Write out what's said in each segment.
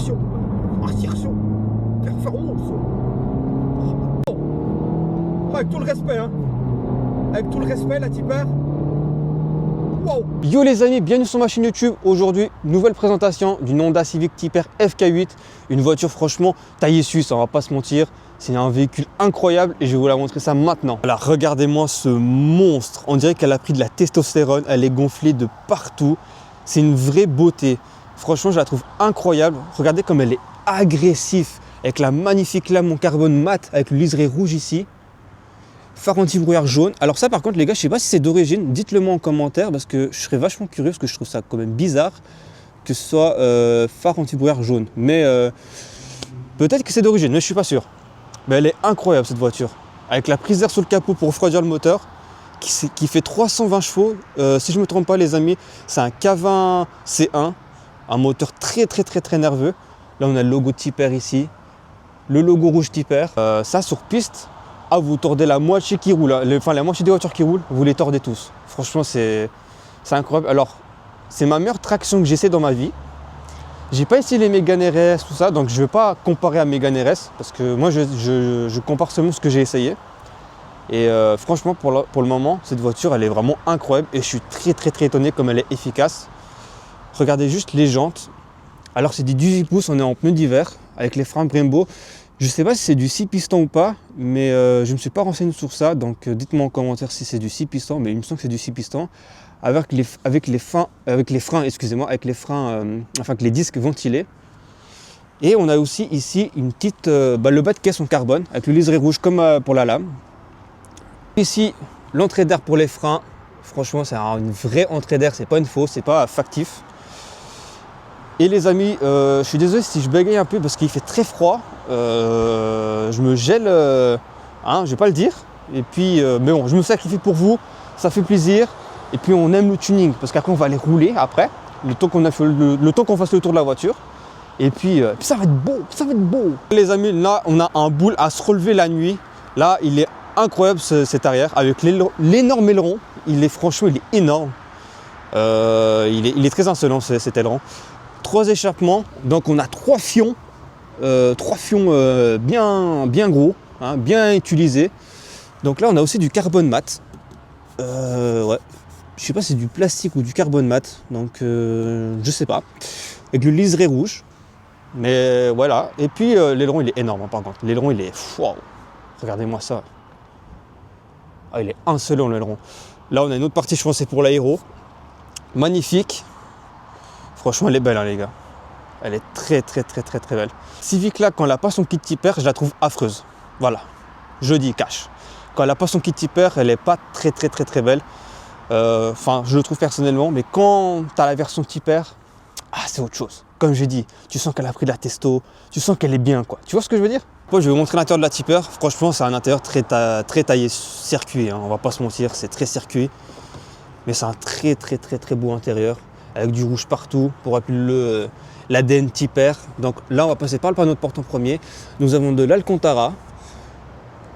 Assertion. Assertion. Performance. Avec tout le respect, hein. Avec tout le respect, la tipper. Wow. Yo les amis, bienvenue sur ma chaîne YouTube. Aujourd'hui, nouvelle présentation d'une Honda Civic Type R FK8. Une voiture franchement taillée suisse, on va pas se mentir. C'est un véhicule incroyable et je vais vous la montrer ça maintenant. Voilà, regardez-moi ce monstre. On dirait qu'elle a pris de la testostérone, elle est gonflée de partout. C'est une vraie beauté. Franchement, je la trouve incroyable. Regardez comme elle est agressive avec la magnifique lame en carbone mat avec le liseré rouge ici. Phare anti-brouillard jaune. Alors ça par contre les gars, je sais pas si c'est d'origine, dites-le moi en commentaire parce que je serais vachement curieux parce que je trouve ça quand même bizarre que ce soit phare anti-brouillard jaune. Mais peut-être que c'est d'origine, mais je suis pas sûr. Mais elle est incroyable cette voiture. Avec la prise d'air sur le capot pour refroidir le moteur qui fait 320 chevaux. Si je me trompe pas les amis, c'est un K20 C1. Un moteur très nerveux. Là on a le logo Type R ici. Le logo rouge Type R. Ça sur piste. Ah, vous tordez la moitié qui roule, enfin la moitié des voitures qui roulent, vous les tordez tous. Franchement, c'est incroyable. Alors, c'est ma meilleure traction que j'essaie dans ma vie. J'ai pas essayé les Mégane RS, tout ça, donc je vais pas comparer à Mégane RS parce que moi, je compare seulement ce que j'ai essayé. Et franchement, pour le moment, cette voiture, elle est vraiment incroyable et je suis très étonné comme elle est efficace. Regardez juste les jantes. Alors, c'est du 18 pouces, on est en pneus d'hiver avec les freins Brembo. Je ne sais pas si c'est du 6 pistons ou pas, mais je ne me suis pas renseigné sur ça, donc dites-moi en commentaire si c'est du 6 pistons, mais il me semble que c'est du 6 pistons, avec les freins, enfin avec les disques ventilés. Et on a aussi ici une petite, le bas de caisse en carbone, avec le liseré rouge comme pour la lame. Ici, l'entrée d'air pour les freins, franchement c'est une vraie entrée d'air, c'est pas une fausse, c'est pas factif. Et les amis, je suis désolé si je bégaye un peu parce qu'il fait très froid. Je me gèle, je vais pas le dire. Et puis, mais bon, je me sacrifie pour vous, ça fait plaisir. Et puis on aime le tuning parce qu'après on va aller rouler après, le temps qu'on fasse le tour de la voiture. Et puis ça va être beau, ça va être beau. Les amis, là on a un boule à se relever la nuit. Là, il est incroyable cet arrière avec l'énorme aileron. Franchement, il est énorme. Il est très insolent cet aileron. 3 échappements, donc on a 3 fions, bien gros, hein, bien utilisés. Donc là on a aussi du carbone mat. Ouais, je sais pas si c'est du plastique ou du carbone mat, donc je sais pas. Avec le liseré rouge, mais voilà. Et puis l'aileron il est énorme hein, par contre. L'aileron il est, wow, regardez-moi ça. Ah, il est insolent l'aileron. Là on a une autre partie, je pense c'est pour l'aéro. Magnifique. Franchement, elle est belle, hein, les gars. Elle est très belle. Civic là, quand elle n'a pas son kit Type R, je la trouve affreuse. Voilà, je dis cash. Quand elle n'a pas son kit Type R, elle n'est pas très belle. Enfin, je le trouve personnellement, mais quand tu as la version Type R, c'est autre chose. Comme j'ai dit, tu sens qu'elle a pris de la testo, tu sens qu'elle est bien, quoi. Tu vois ce que je veux dire? Moi, je vais vous montrer l'intérieur de la Type R. Franchement, c'est un intérieur très taillé circuit. Hein. On va pas se mentir, c'est très circuit. Mais c'est un très beau intérieur. Avec du rouge partout pour appeler l'ADN Type R. Donc là, on va passer par le panneau de porte en premier. Nous avons de l'Alcantara,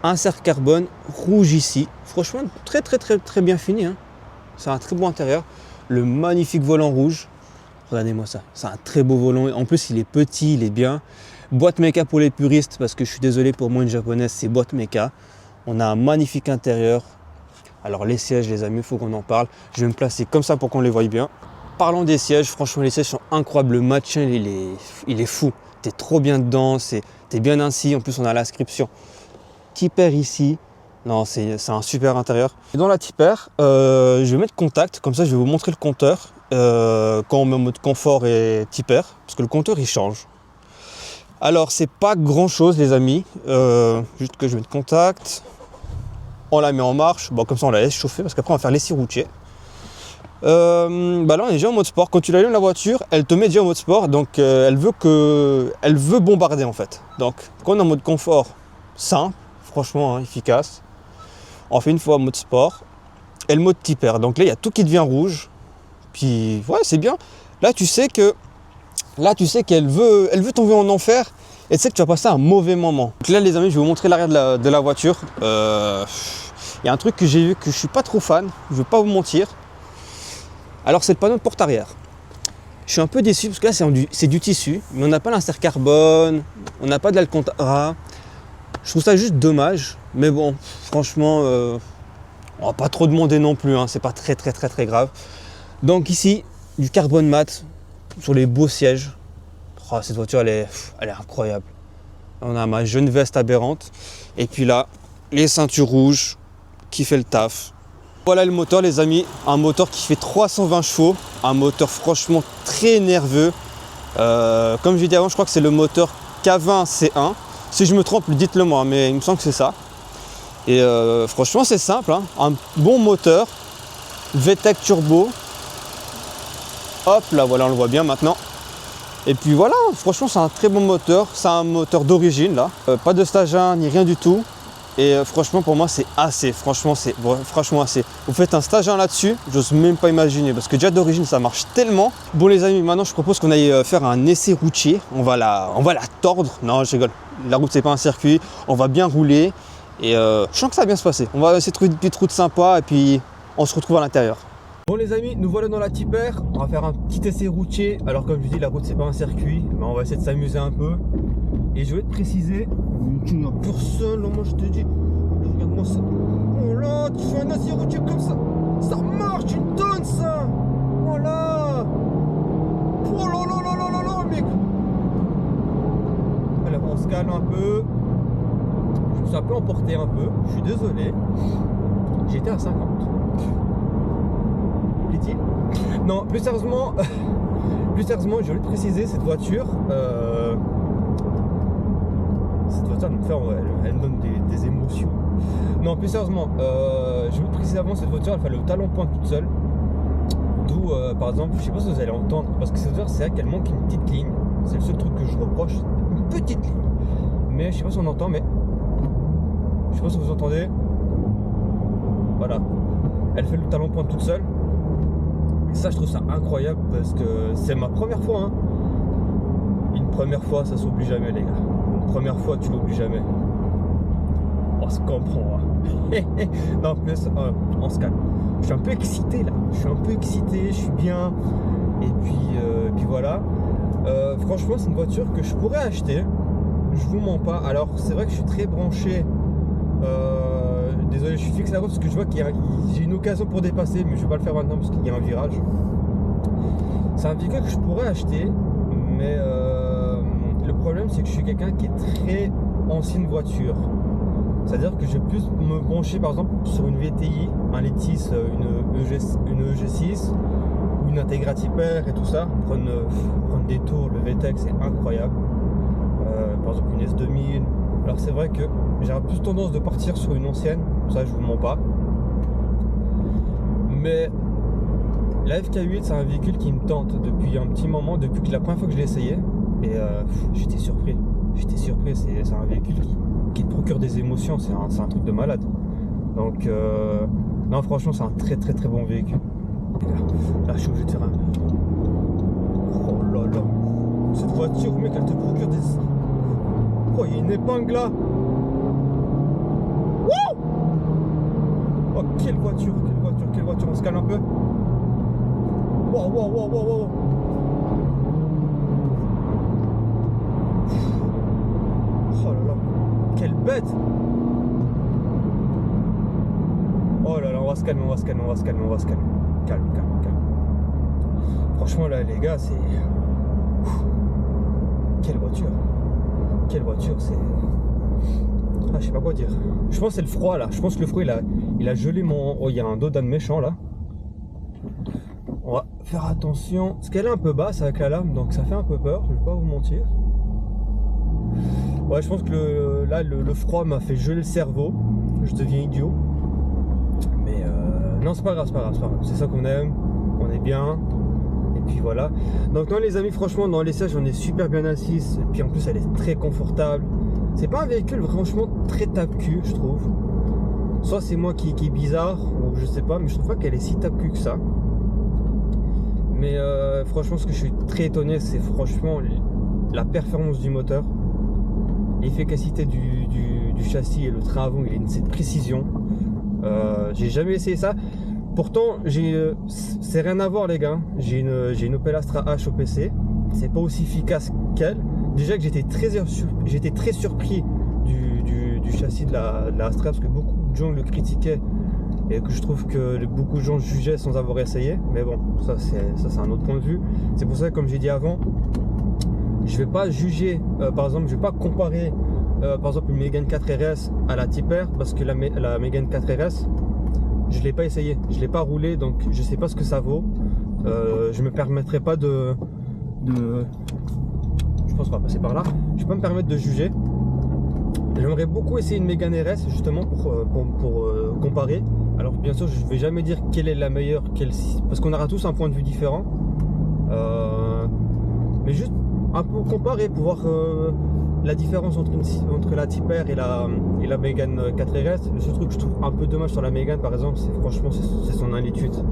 un cercle carbone rouge ici. Franchement, très bien fini. Hein. C'est un très beau intérieur. Le magnifique volant rouge. Regardez-moi ça. C'est un très beau volant. En plus, il est petit, il est bien. Boîte méca pour les puristes, parce que je suis désolé pour moi, une japonaise, c'est boîte méca. On a un magnifique intérieur. Alors les sièges, les amis, il faut qu'on en parle. Je vais me placer comme ça pour qu'on les voie bien. Parlons des sièges, franchement les sièges sont incroyables, le match il est fou, t'es trop bien dedans, t'es bien assis, en plus on a l'inscription Type R ici, non c'est un super intérieur. Et dans la Type R, je vais mettre contact, comme ça je vais vous montrer le compteur quand on met en mode confort et Type R, parce que le compteur il change. Alors c'est pas grand chose les amis, juste que je mette contact, on la met en marche, bon comme ça on la laisse chauffer parce qu'après on va faire l'essai routier. Là on est déjà en mode sport. Quand tu allumes la voiture, elle te met déjà en mode sport, donc elle veut bombarder en fait. Donc quand on est en mode confort, simple, franchement hein, efficace. On fait une fois en mode sport et le mode Type R. Donc là il y a tout qui devient rouge. Puis ouais c'est bien. Là tu sais qu'elle veut tomber en enfer et tu sais que tu vas passer un mauvais moment. Donc là les amis, je vais vous montrer l'arrière de la voiture. Il y a un truc que j'ai vu que je suis pas trop fan, je vais pas vous mentir. Alors c'est le panneau de porte arrière. Je suis un peu déçu parce que là c'est du tissu, mais on n'a pas l'insert carbone, on n'a pas de l'Alcantara. Je trouve ça juste dommage, mais bon, franchement, on va pas trop demander non plus, hein, c'est pas très grave. Donc ici, du carbone mat sur les beaux sièges. Oh, cette voiture elle est incroyable. On a ma jeune veste aberrante, et puis là, les ceintures rouges qui fait le taf. Voilà le moteur les amis, un moteur qui fait 320 chevaux, un moteur franchement très nerveux. Comme j'ai dit avant, je crois que c'est le moteur K20 C1. Si je me trompe, dites-le moi, mais il me semble que c'est ça. Et franchement c'est simple, hein. Un bon moteur, VTEC turbo. Hop là, voilà, on le voit bien maintenant. Et puis voilà, franchement c'est un très bon moteur, c'est un moteur d'origine là, pas de stage 1 ni rien du tout. Et franchement pour moi c'est assez, franchement assez. Vous faites un stage 1 là-dessus, j'ose même pas imaginer, parce que déjà d'origine ça marche tellement. Bon les amis, maintenant je propose qu'on aille faire un essai routier, on va la tordre, non je rigole, la route c'est pas un circuit, on va bien rouler, et je sens que ça va bien se passer. On va essayer de trouver une petite route sympa, et puis on se retrouve à l'intérieur. Bon les amis, nous voilà dans la Tipper, on va faire un petit essai routier. Alors comme je dis, la route c'est pas un circuit, mais on va essayer de s'amuser un peu. Et je vais te préciser, tu n'as personne, là, moi je te dis, regarde-moi ça. Oh là, tu fais un essai routier comme ça, ça marche, tu me donnes ça. Voilà. Oh là là là là là là, mec. Alors on se calme un peu. Je me suis un peu emporté un peu, je suis désolé. J'étais à 50. Non, plus sérieusement, je voulais te préciser, cette voiture elle me donne des émotions. Non, plus sérieusement, je voulais te préciser avant, cette voiture, elle fait le talon pointe toute seule. D'où, par exemple, je sais pas si vous allez entendre, parce que cette voiture, c'est vrai qu'elle manque une petite ligne. C'est le seul truc que je reproche, une petite ligne. Mais je sais pas si on entend, mais je sais pas si vous entendez. Voilà, elle fait le talon pointe toute seule. Ça je trouve ça incroyable parce que c'est ma première fois, hein. Une première fois ça s'oublie jamais les gars. Une première fois tu l'oublies jamais. On se comprend, hein. Non plus on se calme. Je suis un peu excité là. Je suis bien. Et puis voilà. Franchement c'est une voiture que je pourrais acheter. Je vous mens pas. Alors c'est vrai que je suis très branché. Désolé, je suis fixe la route parce que je vois qu'il y a j'ai une occasion pour dépasser, mais je vais pas le faire maintenant parce qu'il y a un virage. C'est un véhicule que je pourrais acheter, mais le problème c'est que je suis quelqu'un qui est très ancienne voiture. C'est-à-dire que je vais plus me pencher par exemple sur une VTI, un Letis, une EG6 ou une Integra Tipper et tout ça. Prendre des tours, le VTEC c'est incroyable. Par exemple une S2000. Alors c'est vrai que j'aurais plus tendance de partir sur une ancienne, ça je vous mens pas. Mais la FK8 c'est un véhicule qui me tente depuis un petit moment, depuis que la première fois que je l'ai essayé. Et j'étais surpris, c'est un véhicule qui te procure des émotions, c'est un truc de malade. Donc non franchement c'est un très bon véhicule. Là je suis obligé de faire un... Oh là là, cette voiture mec elle te procure des... Oh, il y a une épingle là. Wouh! Oh, quelle voiture, on se calme un peu. Wow. Oh là là, quelle bête. Oh là là, on va se calmer. Calme. Franchement là les gars, c'est... Quelle voiture, c'est... Ah, je sais pas quoi dire. Je pense que c'est le froid là. Je pense que le froid il a gelé mon... Oh, il y a un dodan méchant là. On va faire attention. Parce qu'elle est un peu basse avec la lame, donc ça fait un peu peur, je vais pas vous mentir. Ouais, je pense que le froid m'a fait geler le cerveau. Je deviens idiot. Mais non, c'est pas grave. C'est ça qu'on aime. On est bien. Et puis voilà. Donc non les amis, franchement dans les sièges on est super bien assis. Et puis en plus elle est très confortable. C'est pas un véhicule franchement très tape-cul je trouve. Soit c'est moi qui est bizarre ou je sais pas, mais je trouve pas qu'elle est si tape-cul que ça. Mais franchement ce que je suis très étonné c'est franchement la performance du moteur. L'efficacité du châssis et le train avant, il a cette précision. J'ai jamais essayé ça. Pourtant, c'est rien à voir les gars. J'ai une Opel Astra H au PC. C'est pas aussi efficace qu'elle. Déjà que j'étais très surpris du châssis de la Astra parce que beaucoup de gens le critiquaient et que je trouve que beaucoup de gens jugeaient sans avoir essayé. Mais bon, ça c'est un autre point de vue. C'est pour ça que, comme j'ai dit avant, je vais pas juger, par exemple, je vais pas comparer par exemple une Mégane 4 RS à la Tipper parce que la Mégane 4 RS, je l'ai pas essayé, je l'ai pas roulé, donc je sais pas ce que ça vaut. Je me permettrai pas je pense qu'on va passer par là. Je vais pas me permettre de juger. J'aimerais beaucoup essayer une Mégane RS justement pour comparer. Alors bien sûr, je vais jamais dire quelle est la meilleure, parce qu'on aura tous un point de vue différent. Mais juste un peu comparer pour voir la différence entre la Tipper et la Mégane 4 RS. Le seul truc que je trouve un peu dommage sur la Mégane par exemple, c'est son 1,8 litre.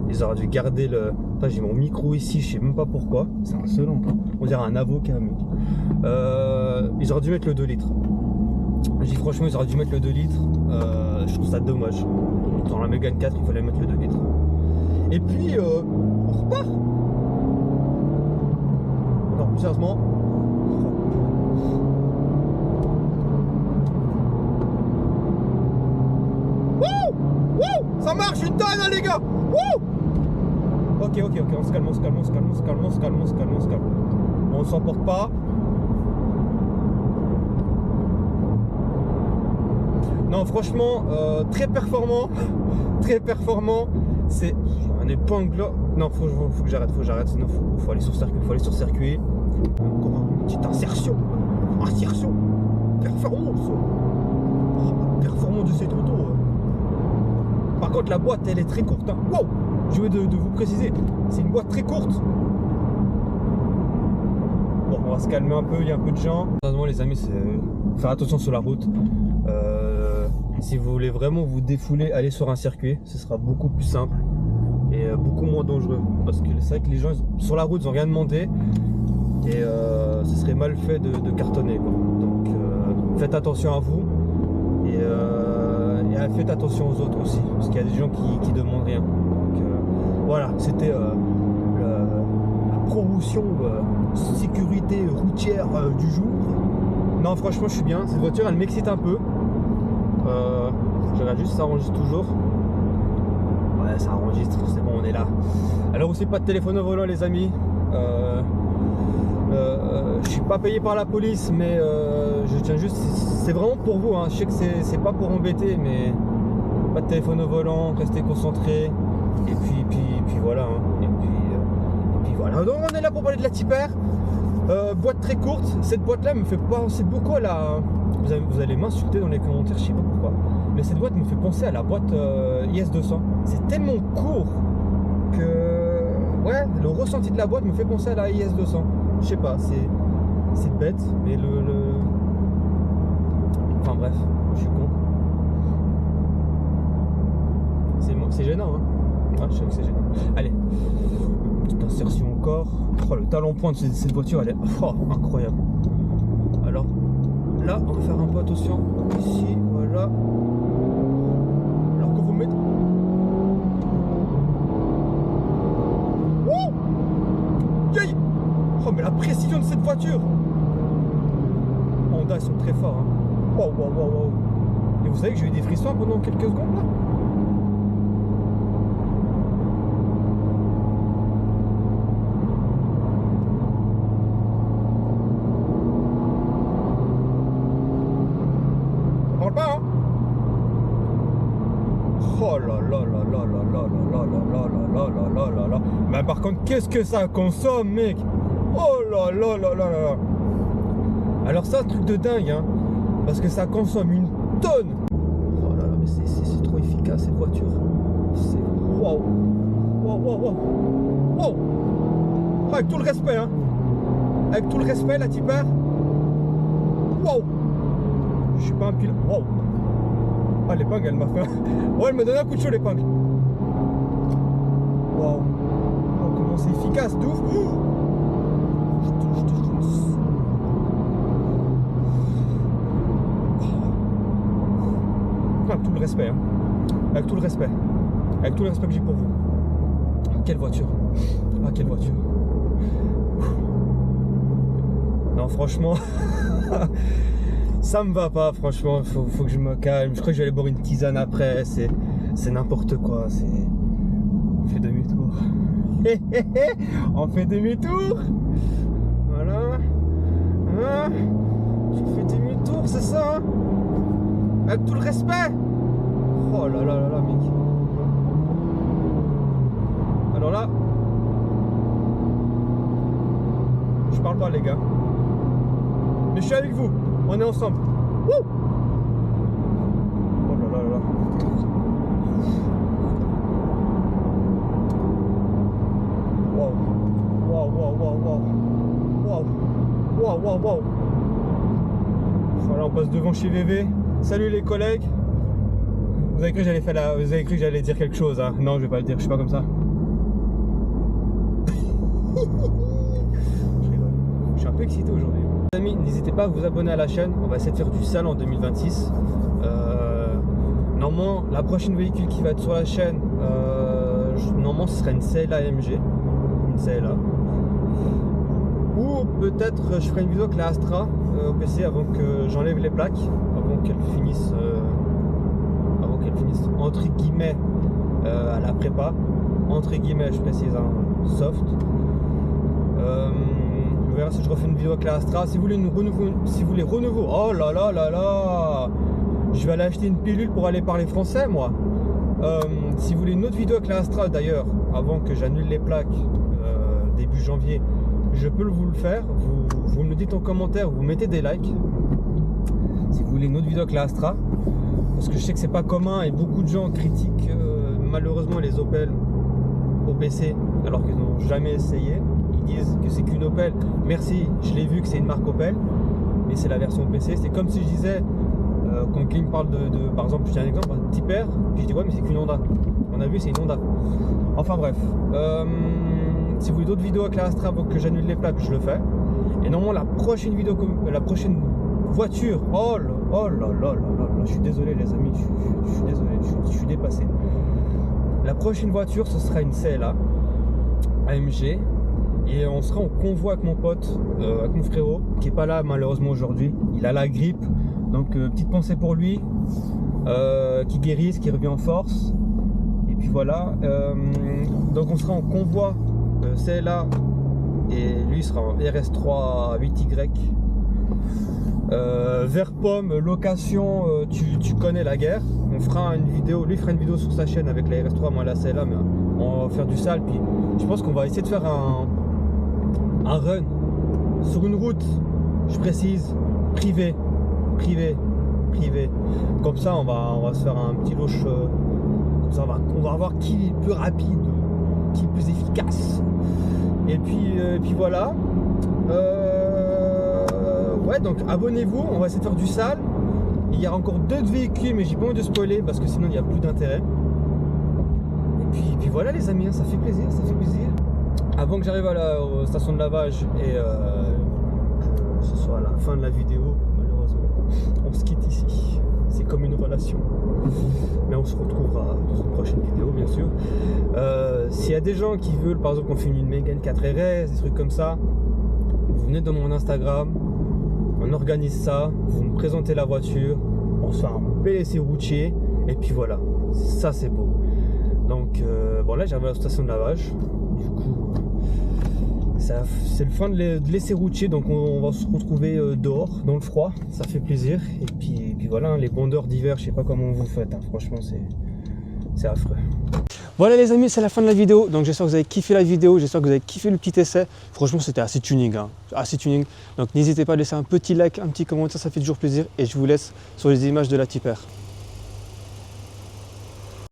Ils auraient dû garder le... Putain, j'ai mon micro ici, je sais même pas pourquoi. C'est insolent. On dirait un avocat, mec. Ils auraient dû mettre le 2 litres. Je dis franchement, ils auraient dû mettre le 2 litres. Je trouve ça dommage. Dans la Mégane 4, il fallait mettre le 2 litres. Et puis, on repart. Non, plus sérieusement. Wouh! Wouh! Ça marche, une tonne, hein, les gars! Wouh! Ok, on se calme. On s'emporte pas. Non, franchement, très performant. Très performant. C'est un épingle là. Non, faut que j'arrête. Sinon, faut aller sur circuit. Encore une petite insertion. Performance. Performance de cette auto. Par contre, la boîte, elle est très courte. Hein. Wow! Je veux de vous préciser, c'est une boîte très courte. Bon, on va se calmer un peu, il y a un peu de gens. Heureusement les amis, c'est faire attention sur la route. Si vous voulez vraiment vous défouler, allez sur un circuit, ce sera beaucoup plus simple et beaucoup moins dangereux. Parce que c'est vrai que les gens sur la route, ils n'ont rien demandé et ce serait mal fait de cartonner, quoi. Donc faites attention à vous et faites attention aux autres aussi, parce qu'il y a des gens qui demandent rien. Donc voilà, c'était la promotion sécurité routière du jour. Non, franchement, je suis bien. Cette voiture, elle m'excite un peu. Je regarde juste, ça enregistre toujours. Ouais, ça enregistre, c'est bon, on est là. Alors aussi, pas de téléphone au volant, les amis. Je suis pas payé par la police, mais je tiens juste, c'est vraiment pour vous, hein. Je sais que c'est pas pour embêter, mais pas de téléphone au volant, restez concentrés. Et puis voilà, hein. Et puis voilà. Donc on est là pour parler de la Tipper. Boîte très courte. Cette boîte là me fait penser beaucoup à la... Vous allez m'insulter dans les commentaires, je sais pas pourquoi, mais cette boîte me fait penser à la boîte IS200. C'est tellement court que ouais, le ressenti de la boîte me fait penser à la IS200. Je sais pas, c'est bête, mais enfin bref, je suis con. C'est gênant, hein. Ah, je sais que c'est gênant. Allez, petite insertion encore. Oh, le talon point de cette voiture, elle est incroyable. Alors là, on va faire un peu attention. Ici, voilà. Alors que vous mettez... Wouh! Yay! Oh, mais la précision de cette voiture! Honda, ils sont très forts, hein. Wow. Et vous savez que j'ai eu des frissons pendant quelques secondes, là? Pas, hein. Oh là là là là là là là là là là là. Mais par contre, qu'est-ce que ça consomme, mec? Oh là là là là là. Alors ça, truc de dingue, hein, parce que ça consomme une tonne. Oh là là, mais c'est trop efficace cette voiture. C'est waouh. Waouh. Avec tout le respect, hein. Avec tout le respect, la Tipper. Waouh. Je suis pas un pilote. Wow. Ah, l'épingle, elle m'a fait. Ouais, elle me donne un coup de chaud, l'épingle. Waouh. Oh, comment c'est efficace, de ouf. Ah, tout le respect, hein. avec tout le respect que j'ai pour vous. Quelle voiture. Ah, quelle voiture. Non, franchement, ça me va pas, franchement, faut que je me calme. Je crois que je vais aller boire une tisane après, c'est n'importe quoi, on fait demi-tour. On fait demi-tour. Voilà. Hein, tu fais demi-tour, c'est ça, hein? Avec tout le respect. Oh là là là là, mec. Alors là, je parle pas, les gars. Mais je suis avec vous, on est ensemble. Wouh! Oh là là là. Wow. Wow, wow, wow, wow. Wow. Wow, wow, wow. Voilà, on passe devant chez VV. Salut les collègues. Vous avez cru que j'allais dire quelque chose, hein? Non, je vais pas le dire, je suis pas comme ça. Je suis un peu excité aujourd'hui. Les amis, n'hésitez pas à vous abonner à la chaîne. On va essayer de faire du sale en 2026. Normalement, la prochaine véhicule qui va être sur la chaîne, normalement ce sera une CLA AMG. Une CLA. Ou peut-être je ferai une vidéo avec la Astra au PC avant que j'enlève les plaques, avant qu'elle finisse entre guillemets à la prépa. Entre guillemets, je précise, hein, soft. Je verrai si je refais une vidéo avec la Astra. Si vous voulez renouveau, oh là là là là, je vais aller acheter une pilule pour aller parler français, moi. Si vous voulez une autre vidéo avec la Astra, d'ailleurs, avant que j'annule les plaques début janvier, je peux vous le faire. Vous me le dites en commentaire, vous mettez des likes. Si vous voulez une autre vidéo avec la Astra, parce que je sais que c'est pas commun et beaucoup de gens critiquent malheureusement les Opel OPC alors qu'ils n'ont jamais essayé. Ils disent que c'est qu'une Opel. Merci, je l'ai vu que c'est une marque Opel, mais c'est la version OPC. C'est comme si je disais quand quelqu'un me parle de par exemple, je tiens un exemple, un petit père, puis je dis ouais, mais c'est qu'une Honda. On a vu, c'est une Honda. Enfin bref, si vous voulez d'autres vidéos avec la Astra avant que j'annule les plaques, je le fais. Et normalement la prochaine vidéo, la prochaine voiture, oh là là là là, je suis désolé les amis, je suis désolé, je suis dépassé. La prochaine voiture, ce sera une CLA AMG et on sera en convoi avec mon pote, avec mon frérot qui est pas là malheureusement aujourd'hui. Il a la grippe, donc petite pensée pour lui, qui guérisse, qui revient en force. Et puis voilà, donc on sera en convoi CLA et lui sera en RS3 8Y. Vert pomme, location, tu connais la guerre. On fera une vidéo, lui fera une vidéo sur sa chaîne avec la RS3, moi la CLA, mais on va faire du sale. Puis je pense qu'on va essayer de faire un run sur une route, je précise, privé. Comme ça, on va se faire un petit loche. Comme ça, on va voir qui est le plus rapide, qui est le plus efficace. Et puis voilà. Ouais, donc abonnez-vous, on va essayer de faire du sale. Il y a encore d'autres véhicules, mais j'ai pas envie de spoiler parce que sinon il n'y a plus d'intérêt. Et puis voilà les amis, ça fait plaisir, ça fait plaisir. Avant que j'arrive à la station de lavage et que ce soit la fin de la vidéo, malheureusement, on se quitte ici. C'est comme une relation. Mais on se retrouvera dans une prochaine vidéo, bien sûr. S'il y a des gens qui veulent, par exemple, qu'on filme une Mégane 4RS, des trucs comme ça, vous venez dans mon Instagram. On organise ça, vous me présentez la voiture, on se fait un bel essai routier, et puis voilà, ça c'est beau. Donc bon là j'arrive à la station de lavage, du coup c'est le fin de l'essai routier, donc on va se retrouver dehors, dans le froid, ça fait plaisir. Et puis voilà, les bondeurs d'hiver, je sais pas comment vous faites, hein. Franchement c'est affreux. Voilà les amis, c'est la fin de la vidéo, donc j'espère que vous avez kiffé la vidéo, j'espère que vous avez kiffé le petit essai. Franchement c'était assez tuning, hein. Assez tuning. Donc n'hésitez pas à laisser un petit like, un petit commentaire, ça fait toujours plaisir. Et je vous laisse sur les images de la Tipper.